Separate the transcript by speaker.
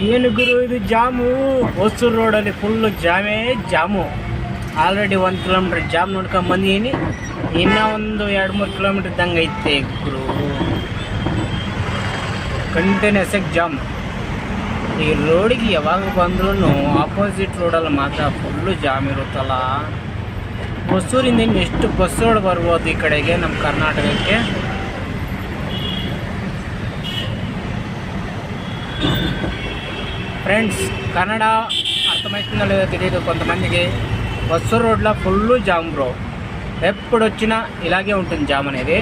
Speaker 1: ಏನು ಗುರು ಇದು ಜಾಮು? ಹೊಸೂರು ರೋಡಲ್ಲಿ ಫುಲ್ಲು ಜಾಮೇ ಜಾಮು. ಆಲ್ರೆಡಿ 1 ಕಿಲೋಮೀಟ್ರ್ ಜಾಮ್ ನೋಡ್ಕೊಂಡು ಬಂದೀನಿ. ಇನ್ನೂ ಒಂದು 2-3 ಕಿಲೋಮೀಟ್ರ್ ಇದ್ದಂಗೆ ಐತೆ ಗುರು. ಕಂಟಿನ್ಯೂಸ್ ಆಗಿ ಜಾಮ್. ಈ ರೋಡಿಗೆ ಯಾವಾಗ ಬಂದ್ರೂ ಆಪೋಸಿಟ್ ರೋಡಲ್ಲಿ ಮಾತ್ರ ಫುಲ್ಲು ಜಾಮ್ ಇರುತ್ತಲ್ಲ. ಹೊಸೂರಿಂದ ಇನ್ನು ಎಷ್ಟು ಬಸ್ಸುಗಳು ಬರ್ಬೋದು ಈ ಕಡೆಗೆ ನಮ್ಮ ಕರ್ನಾಟಕಕ್ಕೆ. ఫ్రెండ్స్ కన్నడ అర్థమవుతుందో లేదో తెలియదు కొంతమందికి. బస్సు రోడ్లో ఫుల్ జామ్ బ్రో. ఎప్పుడు వచ్చినా ఇలాగే ఉంటుంది జామ్ అనేది.